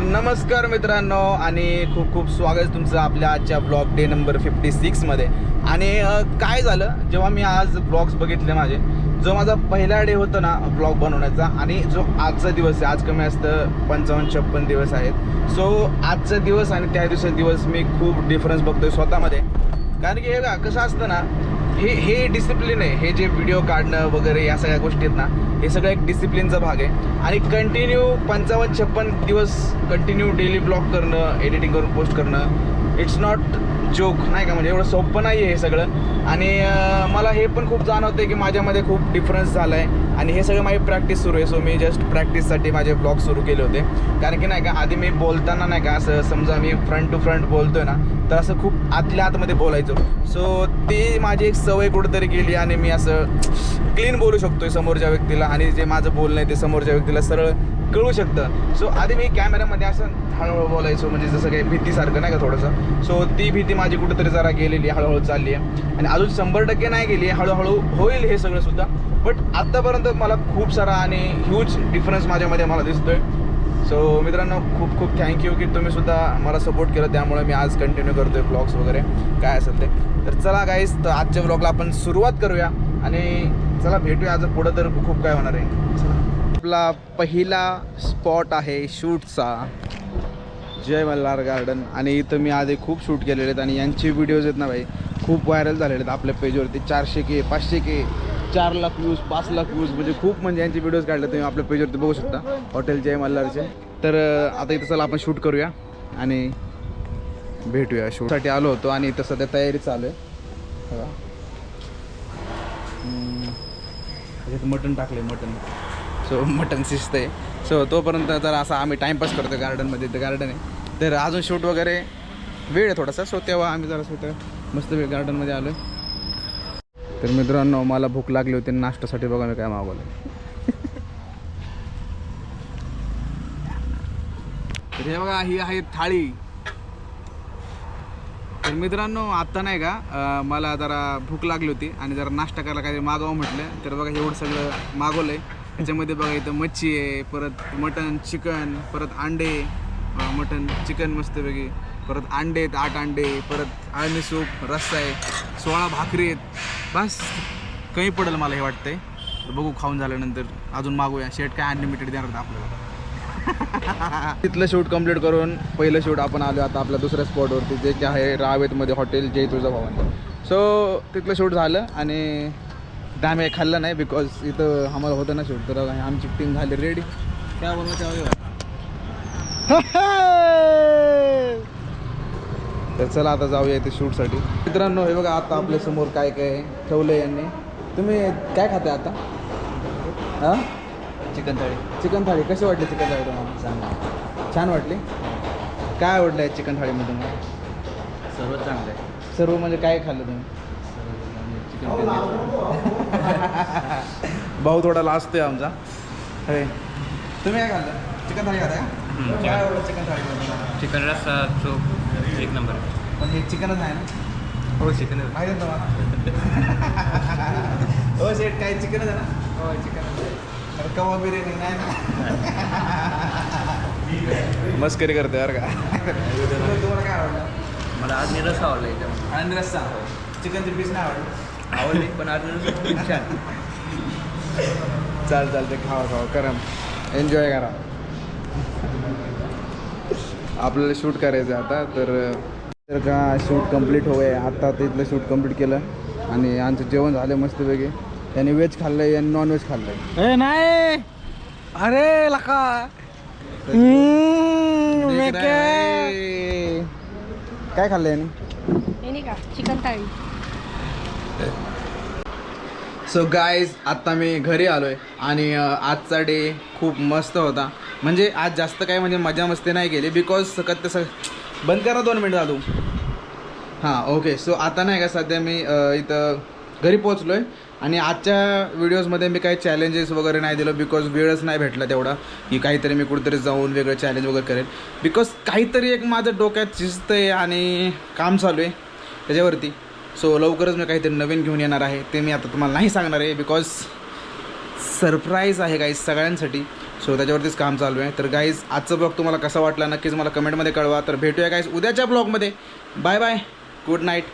नमस्कार मित्रांनो आणि खूप खूप स्वागत तुमचं आपल्या आजच्या ब्लॉग डे नंबर 56 मध्ये। आणि काय झालं, जेव्हा मी आज ब्लॉग्स बघितले माझे, जो माझा पहिला डे होता ना ब्लॉग बनवण्याचा आणि जो आजचा दिवस आहे, आज कमी असतं 55-56 दिवस आहेत। सो आजचा दिवस आणि त्या दिवसाचा दिवस मी खूप डिफरन्स बघतोय स्वतःमध्ये। कारण की हे का कसं असतं ना, हे डिसिप्लिन आहे, हे जे व्हिडिओ काढणं वगैरे या सगळ्या गोष्टी आहेत ना, हे सगळं एक डिसिप्लिनचा भाग आहे। आणि कंटिन्यू 55-56 दिवस कंटिन्यू डेली ब्लॉग करणं, एडिटिंग करून पोस्ट करणं, इट्स नॉट जोक नाही का, म्हणजे एवढं सोपं नाही आहे हे सगळं। आणि मला हे पण खूप जाणवतं की माझ्यामध्ये खूप डिफरन्स झाला आहे आणि हे सगळं माझी प्रॅक्टिस सुरू आहे। सो मी जस्ट प्रॅक्टिससाठी माझे ब्लॉग सुरू केले होते। कारण की नाही का, आधी मी बोलताना नाही का, असं समजा मी फ्रंट टू फ्रंट बोलतोय ना, तर असं खूप आतल्या आतमध्ये बोलायचो। सो ती माझी एक सवय कुठेतरी गेली आणि मी असं क्लीन बोलू शकतोय समोरच्या व्यक्तीला, आणि जे माझं बोलणं आहे ते समोरच्या व्यक्तीला सरळ कळू शकतं। सो आधी मी कॅमेऱ्यामध्ये असं हळूहळू बोलायचो, म्हणजे जसं काही भीतीसारखं नाही का थोडंसं। सो ती भीती माझी कुठेतरी जरा गेलेली, हळूहळू चालली आहे आणि अजून 100% नाही गेली आहे, हळूहळू होईल हे सगळं सुद्धा। बट आत्तापर्यंत मला खूप सारा आणि ह्यूज डिफरन्स माझ्यामध्ये मला दिसतोय। सो मित्रांनो, खूप खूप थँक्यू की तुम्ही सुद्धा मला सपोर्ट केलं, त्यामुळे मी आज कंटिन्यू करतोय ब्लॉग्स वगैरे काय असेल ते। तर चला गाईस, तर आजच्या ब्लॉगला आपण सुरुवात करूया आणि चला भेटूया आज पुढं, तर खूप काय होणार आहे। चला, आपला पहिला स्पॉट आहे शूटचा, जय मल्हार गार्डन। आणि इथं मी आधी खूप शूट केलेले आहेत आणि यांचे व्हिडिओज आहेत ना भाई, खूप व्हायरल झालेले आहेत आपल्या पेजवरती। 400K 500K 4 lakh views 5 lakh views, म्हणजे खूप, म्हणजे यांचे व्हिडिओज काढले तुम्ही आपल्या पेजवरती बघू शकता, हॉटेल जय मल्हारचे। तर आता इथं चला आपण शूट करूया आणि भेटूया। शूटसाठी आलो होतो आणि इथं सध्या तयारी चालू आहे। मटण टाकले, मटण। सो मटण शिजतंय। सो तोपर्यंत जरा असा आम्ही टाईमपास करतो गार्डनमध्ये, इथं गार्डन आहे। तर अजून शूट वगैरे वेळ आहे थोडासा, सो तेव्हा आम्ही जरा स्वतः मस्त वेळ गार्डनमध्ये आलो। तर मित्रांनो, मला भूक लागली होती नाश्त्यासाठी, बघा मी काय मागवलं। तर हे बघा, ही आहे थाळी। तर मित्रांनो, आत्ता नाही का मला जरा भूक लागली होती आणि जरा नाश्ता करायला काहीतरी मागवावं म्हटलं, तर बघा एवढं सगळं मागवलं आहे। त्याच्यामध्ये बघा इथं मच्छी आहे, परत मटन चिकन, परत अंडे, मटन चिकन मस्तपैकी, परत अंडे आहेत 8 अंडे, परत आळणी सूप, रस्सा आहे, 16 भाकरी आहेत। बस कमी पडेल मला हे वाटतंय, तर बघू खाऊन झाल्यानंतर अजून मागूया। शेट काय अनलिमिटेड देणार आपल्याला। तिथलं शूट कंप्लीट करून पहिलं शूट आपण आलो आता आपल्या दुसऱ्या स्पॉटवरती, जे की आहे रावेतमध्ये हॉटेल जय तुळजाभवानी। सो तिथलं शूट झालं आणि तिथं आम्ही खाल्लं नाही, बिकॉज इथं आम्हाला होतं ना शूट। तर आमची टीम झाली रेडी, काय बोलवायचं। तर चला आता जाऊया इथे शूटसाठी। मित्रांनो, हे बघा आता आपल्या समोर काय काय ठेवलं यांनी। तुम्ही काय खाताय आता? हां, चिकन थाळी। चिकन थाळी कशी वाटली? चिकन थाळी तुम्हाला छान वाटली? काय आवडलं आहे चिकन थाळीमध्ये तुम्हाला? सर्व चांगलं आहे। सर्व म्हणजे काय खाल्लं तुम्ही? चिकन भाऊ थोडा लाजतोय आमचा। अरे तुम्ही काय खाल्लं? चिकन थाळी खाता का? काय आवडलं चिकन थाळीमध्ये? चिकन रस्सा चोप एक नंबर आहे। पण हे चिकनच आहे ना? हो, चिकन माहिती आहे तुम्हाला? हो शेट, काय चिकनच आहे ना? हो, चिकन कवा बिर्याणी नाही ना? मस्करी करते बरं का। तुम्हाला काय आवडलं? मला आज रस्सा आवडला एकदम। आणि रस्सा, चिकनची पीस नाही आवडली? आवडली, पण आज रस्सा छान। चालते, खावा करा, एन्जॉय करा। आपल्याला शूट करायचं आता, तर का शूट कंप्लीट होय। आता तिथलं शूट कंप्लीट केलं आणि आमचं जेवण झालं मस्तपैकी। यांनी व्हेज खाल्लं आहे, यांनी नॉनव्हेज खाल्लं आहे। नाही, अरे लका काय खाल्लं यांनी? का चिकन थाळी। सो गाईज, आत्ता मी घरी आलो आहे आणि आजचा डे खूप मस्त होता। म्हणजे आज जास्त काय म्हणजे मजा मस्ती नाही केली, बिकॉज सकत तसं बंद करा 2 मिनिट चालू। हां ओके, सो आता नाही का सध्या मी इथं घरी पोचलो आहे आणि आजच्या व्हिडिओजमध्ये मी काही चॅलेंजेस वगैरे नाही दिलं, बिकॉज वेळच नाही भेटला तेवढा की काहीतरी मी कुठेतरी जाऊन वेगळं चॅलेंज वगैरे करेल। बिकॉज काहीतरी एक माझं डोक्यात शिस्त आहे आणि काम चालू आहे त्याच्यावरती। सो लवकरच मी काहीतरी नवीन घेऊन येणार आहे, ते मी आता तुम्हाला नाही सांगणार आहे, बिकॉज सरप्राईज आहे काही सगळ्यांसाठी। सो त्याच्यावरतीच काम चालू आहे. तर गाईज आजचा ब्लॉग तुम्हाला कसा वाटला नक्कीच मला कमेंटमध्ये कळवा. तर भेटूया गाईज उद्याच्या ब्लॉगमध्ये. Bye bye, good night.